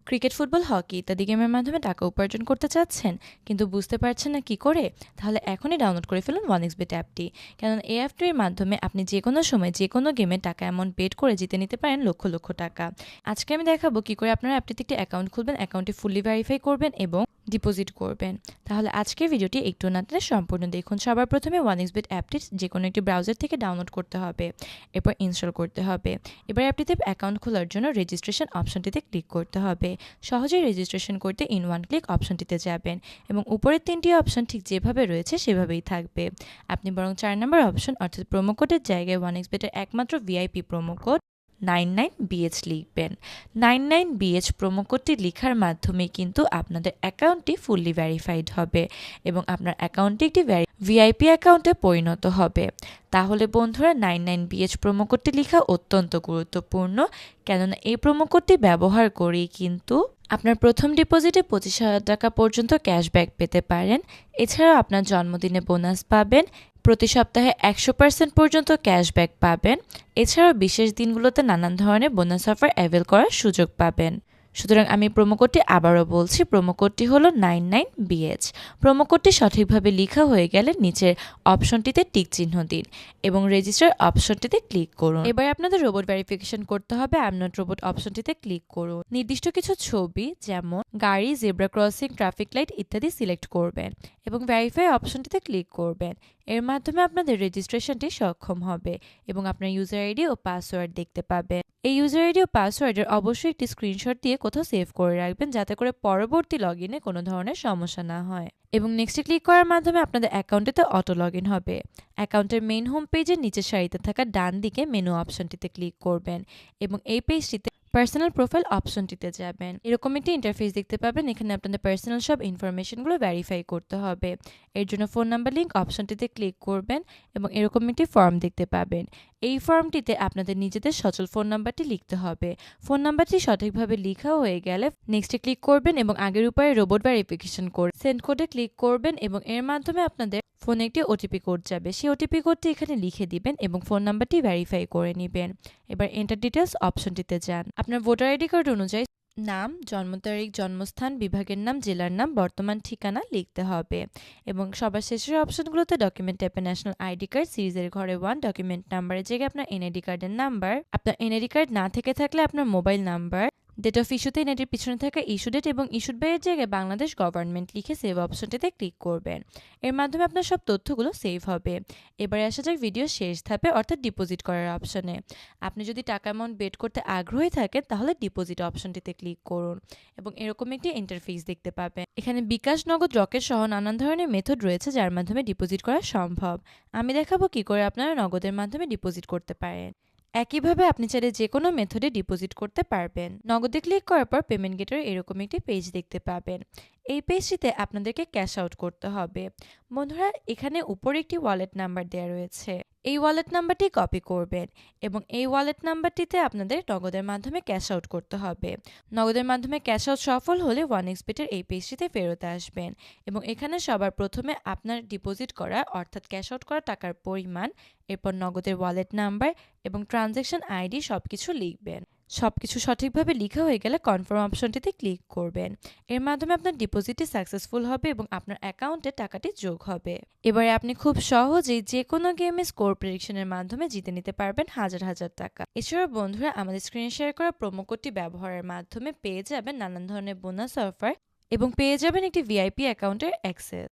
Cricket, football, hockey ইত্যাদি গেমের মাধ্যমে টাকা উপার্জন করতে চাচ্ছেন কিন্তু বুঝতে পারছেন না কি করে? তাহলে এখনই ডাউনলোড করে ফেলুন OneXBet অ্যাপটি। কেননা এই অ্যাপটির মাধ্যমে আপনি যে কোনো সময় যে কোনো গেমে টাকা অ্যামাউন্ট বেট করে জিতে নিতে পারেন লক্ষ লক্ষ টাকা। আজকে আমি দেখাবো কি করে আপনারা অ্যাপটিতে একটি অ্যাকাউন্ট খুলবেন, অ্যাকাউন্টটি ফুললি ভেরিফাই করবেন এবং ডিপোজিট করবেন। তাহলে আজকের ভিডিওটি একটু না টেনে সম্পূর্ণ দেখুন। সবার প্রথমে OneXBet অ্যাপটি যে কোনো একটি ব্রাউজার থেকে ডাউনলোড করতে হবে, এরপর ইনস্টল করতে হবে। এবার অ্যাপটিতে অ্যাকাউন্ট খোলার জন্য রেজিস্ট্রেশন অপশনটিতে ক্লিক করতে হবে। সহজেই রেজিস্ট্রেশন করতে ইন ওয়ান ক্লিক অপশনটিতে যাবেন এবং উপরের তিনটি অপশন ঠিক যেভাবে রয়েছে সেভাবেই থাকবে। আপনি বরং 4 নম্বর অপশন অর্থাৎ প্রোমো কোডের জায়গায় OneXBet এর একমাত্র ভিআইপি প্রোমো কোড 99BH লিখবেন। 99BH প্রোমো কোডটি লিখার মাধ্যমে কিন্তু আপনাদের অ্যাকাউন্টটি ফুললি ভেরিফাইড হবে এবং আপনার অ্যাকাউন্টটি একটি ভিআইপি অ্যাকাউন্টে পরিণত হবে। তাহলে বন্ধুরা, 99BH প্রোমো কোডটি লেখা অত্যন্ত গুরুত্বপূর্ণ, কেননা এই প্রোমো কোডটি ব্যবহার করেই কিন্তু আপনার প্রথম ডিপোজিটে 25,000 টাকা পর্যন্ত ক্যাশব্যাক পেতে পারেন। এছাড়াও আপনার জন্মদিনে বোনাস পাবেন, প্রতি সপ্তাহে 100% পর্যন্ত ক্যাশব্যাক পাবেন। এছাড়াও বিশেষ দিনগুলোতে নানান ধরনের বোনাস অফার অ্যাভেল করার সুযোগ পাবেন। সুতরাং আমি প্রোমো কোডটি আবারও বলছি, প্রোমো কোডটি হলো 99BH। প্রোমো কোডটি সঠিকভাবে লেখা হয়ে গেলে নিচের অপশনটিতে টিক চিহ্ন দিন এবং রেজিস্টার অপশনটিতে ক্লিক করুন। এবার আপনাদের রোবট ভেরিফিকেশন করতে হবে। আই এম নট রোবট অপশনটিতে ক্লিক করুন। নির্দিষ্ট কিছু ছবি যেমন গাড়ি, জেব্রা ক্রসিং, ট্রাফিক লাইট ইত্যাদি সিলেক্ট করবেন এবং ভেরিফাই অপশনটিতে ক্লিক করবেন। এর মাধ্যমে আপনাদের রেজিস্ট্রেশনটি সক্ষম হবে এবং আপনার ইউজার আইডি ও পাসওয়ার্ড দেখতে পাবেন। এই ইউজার আইডি ও পাসওয়ার্ডের অবশ্যই একটি স্ক্রিনশট দিয়ে কোথাও সেভ করে রাখবেন, যাতে করে পরবর্তী লগইনে কোনো ধরনের সমস্যা না হয়। এবং নেক্সটে ক্লিক করার মাধ্যমে আপনাদের অ্যাকাউন্টেতে অটো লগ ইন হবে। অ্যাকাউন্টের মেইন হোম পেজের নিচের সারিতে থাকা ডান দিকে মেনু অপশনটিতে ক্লিক করবেন এবং এই পেজটিতে পার্সোনাল প্রোফাইল অপশনটিতে যাবেন। এরকম একটি ইন্টারফেস দেখতে পাবেন। এখানে আপনাদের পার্সোনাল সব ইনফরমেশনগুলো ভেরিফাই করতে হবে। এর জন্য ফোন নাম্বার লিঙ্ক অপশনটিতে ক্লিক করবেন এবং এরকম একটি ফর্ম দেখতে পাবেন। এই ফর্মটিতে আপনাদের নিজেদের সচল ফোন নাম্বারটি লিখতে হবে। ফোন নাম্বারটি সঠিকভাবে লেখা হয়ে গেলে নেক্সটে ক্লিক করবেন এবং আগের উপায়ে রোবট ভেরিফিকেশন করে সেন্ড কোডে ক্লিক করবেন এবং এর মাধ্যমে আপনাদের ফোনে একটি ওটিপি কোড যাবে। সেই ওটিপি কোডটি এখানে লিখে দিবেন এবং ফোন নাম্বারটি ভেরিফাই করে নেবেন। এবার এন্টার ডিটেলস অপশনটিতে যান। আপনার ভোটার আইডি কার্ড অনুযায়ী নাম, জন্ম তারিখ, জন্মস্থান, বিভাগের নাম, জেলার নাম, বর্তমান ঠিকানা লিখতে হবে এবং সবার শেষের অপশনগুলোতে ডকুমেন্ট টাইপে ন্যাশনাল আইডি কার্ড, সিরিজের ঘরে 1, ডকুমেন্ট নাম্বারের জায়গায় আপনার এনআইডি কার্ডের নাম্বার, আপনার এনআইডি কার্ড না থেকে থাকলে আপনার মোবাইল নাম্বার, ডেট অফ ইস্যুতে এনআইডির পিছনে থাকা ইস্যু ডেট এবং ইস্যুড বাইয়ের জায়গায় বাংলাদেশ গভর্নমেন্ট লিখে সেভ অপশনটিতে ক্লিক করবেন। এর মাধ্যমে আপনার সব তথ্যগুলো সেভ হবে। এবারে আসা যাক ভিডিও শেষ ধাপে অর্থাৎ ডিপোজিট করার অপশনে। আপনি যদি টাকা অ্যামাউন্ট বেট করতে আগ্রহী থাকেন তাহলে ডিপোজিট অপশনটিতে ক্লিক করুন এবং এরকম একটি ইন্টারফেস দেখতে পাবেন। এখানে বিকাশ, নগদ, রকেট সহ নানান ধরনের মেথড রয়েছে যার মাধ্যমে ডিপোজিট করা সম্ভব। আমি দেখাবো কি করে আপনারা নগদের মাধ্যমে ডিপোজিট করতে পারেন। একইভাবে আপনি চাইলে যে কোনো মেথডে ডিপোজিট করতে পারবেন। নগদে ক্লিক করার পর পেমেন্ট গেটওয়ে এরকম একটি পেজ দেখতে পাবেন। এই পেজটিতে আপনাদেরকে ক্যাশ আউট করতে হবে। বন্ধুরা, এখানে উপরে একটি ওয়ালেট নাম্বার দেওয়া রয়েছে। এই ওয়ালেট নাম্বারটি কপি করবেন এবং এই ওয়ালেট নাম্বারটিতে আপনাদের নগদের মাধ্যমে ক্যাশ আউট করতে হবে। নগদের মাধ্যমে ক্যাশ আউট সফল হলে OneXBet-এর এই পেজটিতে ফেরত আসবেন এবং এখানে সবার প্রথমে আপনার ডিপোজিট করা অর্থাৎ ক্যাশ আউট করা টাকার পরিমাণ, এরপর নগদের ওয়ালেট নাম্বার এবং ট্রানজ্যাকশন আইডি সবকিছু লিখবেন। সবকিছু সঠিকভাবে লেখা হয়ে গেলে কনফার্ম অপশনটিতে ক্লিক করবেন। এর মাধ্যমে আপনার ডিপোজিটটি সাকসেসফুল হবে এবং আপনার অ্যাকাউন্টে টাকাটি যোগ হবে। এবারে আপনি খুব সহজেই যে কোনো গেমে স্কোর প্রেডিকশনের মাধ্যমে জিতে নিতে পারবেন হাজার হাজার টাকা। এছাড়াও বন্ধুরা, আমাদের স্ক্রিনে শেয়ার করা প্রোমো কোডটি ব্যবহারের মাধ্যমে পেয়ে যাবেন নানান ধরনের বোনাস অফার এবং পেয়ে যাবেন একটি ভিআইপি অ্যাকাউন্টের অ্যাক্সেস।